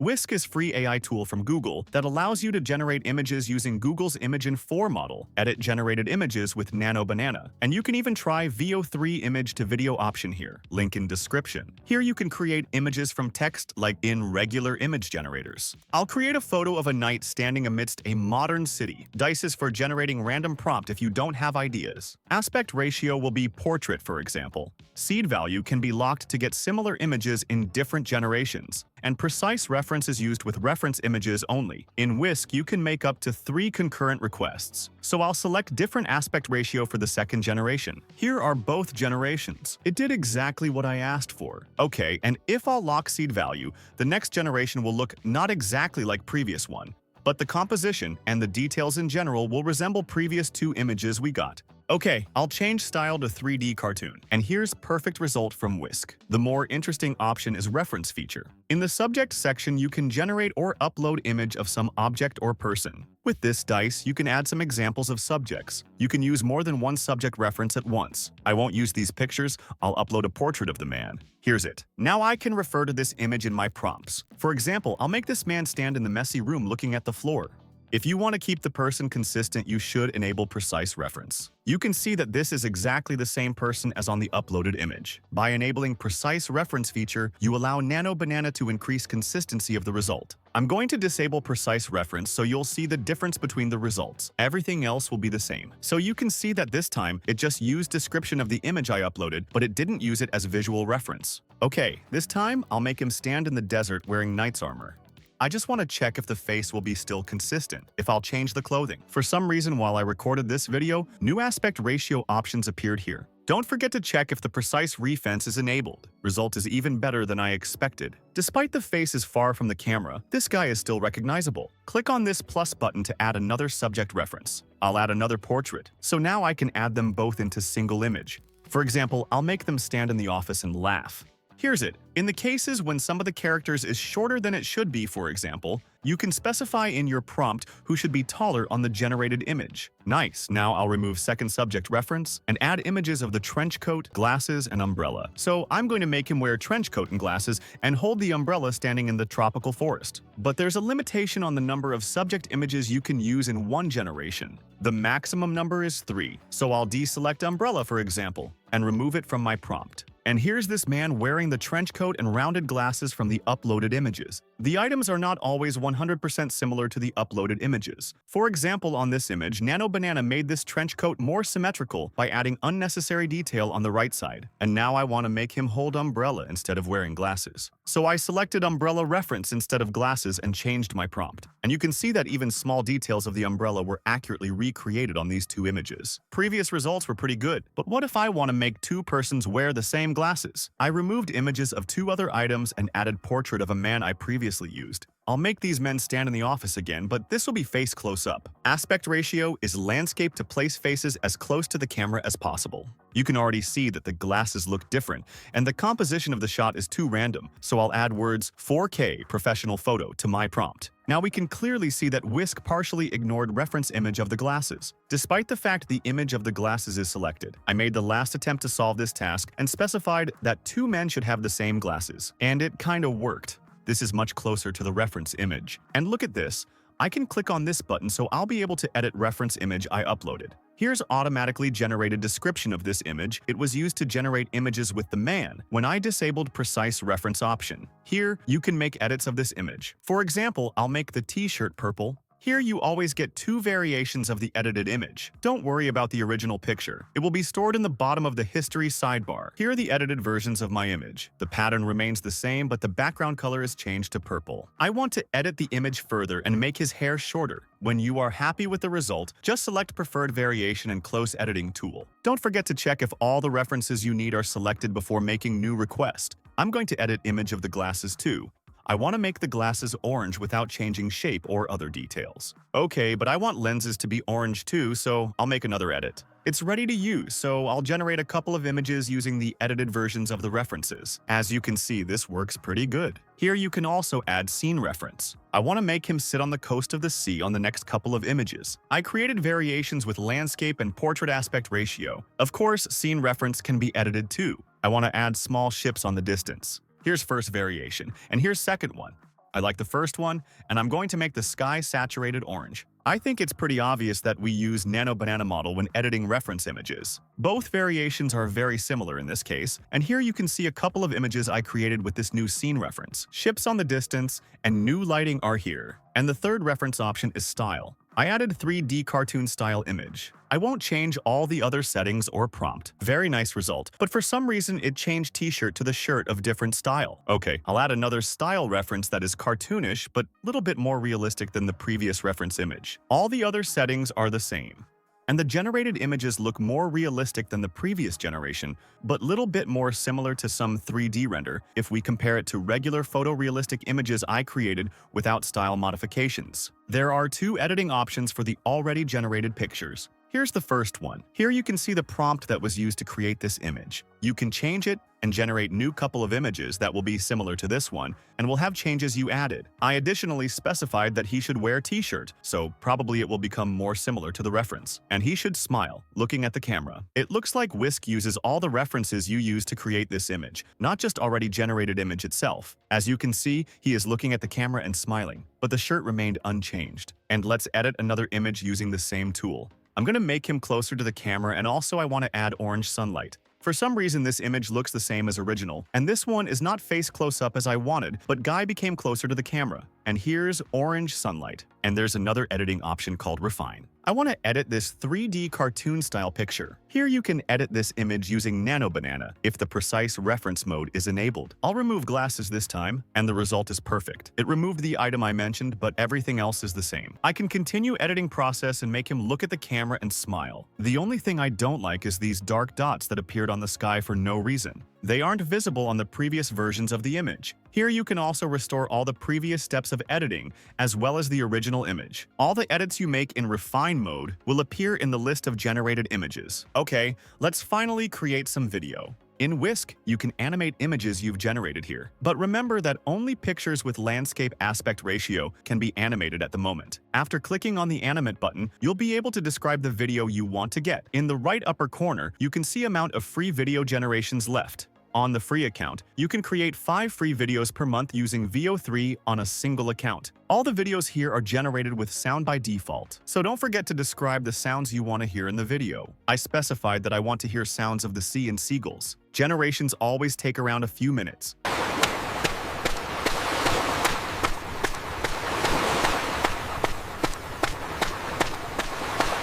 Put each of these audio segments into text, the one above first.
Whisk is a free AI tool from Google that allows you to generate images using Google's Imagen 4 model, edit generated images with Nano Banana, and you can even try Veo 3 image to video option here, link in description. Here you can create images from text like in regular image generators. I'll create a photo of a knight standing amidst a modern city. Dice is for generating random prompt if you don't have ideas. Aspect ratio will be portrait, for example. Seed value can be locked to get similar images in different generations, and precise reference is used with reference images only. In Whisk, you can make up to 3 concurrent requests. So I'll select different aspect ratio for the second generation. Here are both generations. It did exactly what I asked for. Okay, and if I'll lock seed value, the next generation will look not exactly like previous one, but the composition and the details in general will resemble previous 2 images we got. Okay, I'll change style to 3D cartoon, and here's perfect result from Whisk. The more interesting option is reference feature. In the subject section, you can generate or upload image of some object or person. With this dice, you can add some examples of subjects. You can use more than one subject reference at once. I won't use these pictures, I'll upload a portrait of the man. Here's it. Now I can refer to this image in my prompts. For example, I'll make this man stand in the messy room looking at the floor. If you want to keep the person consistent, you should enable precise reference. You can see that this is exactly the same person as on the uploaded image. By enabling precise reference feature, you allow Nano Banana to increase consistency of the result. I'm going to disable precise reference so you'll see the difference between the results. Everything else will be the same. So you can see that this time, it just used description of the image I uploaded, but it didn't use it as visual reference. Okay, this time, I'll make him stand in the desert wearing knight's armor. I just want to check if the face will be still consistent, if I'll change the clothing. For some reason, while I recorded this video, new aspect ratio options appeared here. Don't forget to check if the precise reference is enabled. Result is even better than I expected. Despite the face is far from the camera, this guy is still recognizable. Click on this plus button to add another subject reference. I'll add another portrait, so now I can add them both into single image. For example, I'll make them stand in the office and laugh. Here's it. In the cases when some of the characters is shorter than it should be, for example, you can specify in your prompt who should be taller on the generated image. Nice. Now I'll remove second subject reference and add images of the trench coat, glasses, and umbrella. So I'm going to make him wear trench coat and glasses and hold the umbrella standing in the tropical forest. But there's a limitation on the number of subject images you can use in one generation. The maximum number is 3, so I'll deselect umbrella, for example, and remove it from my prompt. And here's this man wearing the trench coat and rounded glasses from the uploaded images. The items are not always 100% similar to the uploaded images. For example, on this image, Nano Banana made this trench coat more symmetrical by adding unnecessary detail on the right side. And now I want to make him hold umbrella instead of wearing glasses. So I selected umbrella reference instead of glasses and changed my prompt. And you can see that even small details of the umbrella were accurately recreated on these 2 images. Previous results were pretty good, but what if I want to make 2 persons wear the same glasses? I removed images of 2 other items and added portrait of a man I previously used. I'll make these men stand in the office again, but this will be face close up. Aspect ratio is landscape to place faces as close to the camera as possible. You can already see that the glasses look different, and the composition of the shot is too random, so I'll add words 4K professional photo to my prompt. Now we can clearly see that Whisk partially ignored reference image of the glasses. Despite the fact the image of the glasses is selected, I made the last attempt to solve this task and specified that 2 men should have the same glasses. And it kinda worked. This is much closer to the reference image. And look at this. I can click on this button so I'll be able to edit reference image I uploaded. Here's automatically generated description of this image. It was used to generate images with the man when I disabled precise reference option. Here, you can make edits of this image. For example, I'll make the t-shirt purple. Here you always get 2 variations of the edited image. Don't worry about the original picture. It will be stored in the bottom of the history sidebar. Here are the edited versions of my image. The pattern remains the same, but the background color is changed to purple. I want to edit the image further and make his hair shorter. When you are happy with the result, just select preferred variation and close editing tool. Don't forget to check if all the references you need are selected before making new request. I'm going to edit image of the glasses too. I want to make the glasses orange without changing shape or other details. Okay, but I want lenses to be orange too, so I'll make another edit. It's ready to use, so I'll generate a couple of images using the edited versions of the references. As you can see, this works pretty good. Here you can also add scene reference. I want to make him sit on the coast of the sea on the next couple of images. I created variations with landscape and portrait aspect ratio. Of course, scene reference can be edited too. I want to add small ships on the distance. Here's first variation, and here's second one. I like the first one, and I'm going to make the sky saturated orange. I think it's pretty obvious that we use Nano Banana model when editing reference images. Both variations are very similar in this case, and here you can see a couple of images I created with this new scene reference. Ships on the distance and new lighting are here. And the third reference option is style. I added 3D cartoon style image. I won't change all the other settings or prompt. Very nice result, but for some reason it changed t-shirt to the shirt of different style. Okay, I'll add another style reference that is cartoonish but a little bit more realistic than the previous reference image. All the other settings are the same. And the generated images look more realistic than the previous generation, but little bit more similar to some 3D render if we compare it to regular photorealistic images I created without style modifications. There are two editing options for the already generated pictures. Here's the first one. Here you can see the prompt that was used to create this image. You can change it and generate new couple of images that will be similar to this one and will have changes you added. I additionally specified that he should wear t-shirt, so probably it will become more similar to the reference. And he should smile, looking at the camera. It looks like Whisk uses all the references you used to create this image, not just already generated image itself. As you can see, he is looking at the camera and smiling, but the shirt remained unchanged. And let's edit another image using the same tool. I'm going to make him closer to the camera, and also I want to add orange sunlight. For some reason this image looks the same as original, and this one is not face close up as I wanted, but Guy became closer to the camera. And here's orange sunlight. And there's another editing option called refine. I want to edit this 3D cartoon style picture. Here you can edit this image using Nano Banana if the precise reference mode is enabled. I'll remove glasses this time, and the result is perfect. It removed the item I mentioned, but everything else is the same. I can continue editing process and make him look at the camera and smile. The only thing I don't like is these dark dots that appeared on the sky for no reason. They aren't visible on the previous versions of the image. Here you can also restore all the previous steps of editing, as well as the original image. All the edits you make in refine mode will appear in the list of generated images. Okay, let's finally create some video. In Whisk, you can animate images you've generated here. But remember that only pictures with landscape aspect ratio can be animated at the moment. After clicking on the animate button, you'll be able to describe the video you want to get. In the right upper corner, you can see amount of free video generations left. On the free account, you can create 5 free videos per month using Veo 3 on a single account. All the videos here are generated with sound by default, so don't forget to describe the sounds you want to hear in the video. I specified that I want to hear sounds of the sea and seagulls. Generations always take around a few minutes.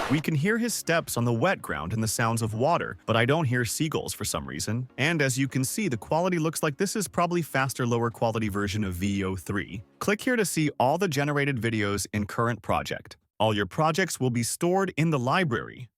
We can hear his steps on the wet ground and the sounds of water, but I don't hear seagulls for some reason. And as you can see, the quality looks like this is probably faster, lower quality version of Veo 3. Click here to see all the generated videos in current project. All your projects will be stored in the library.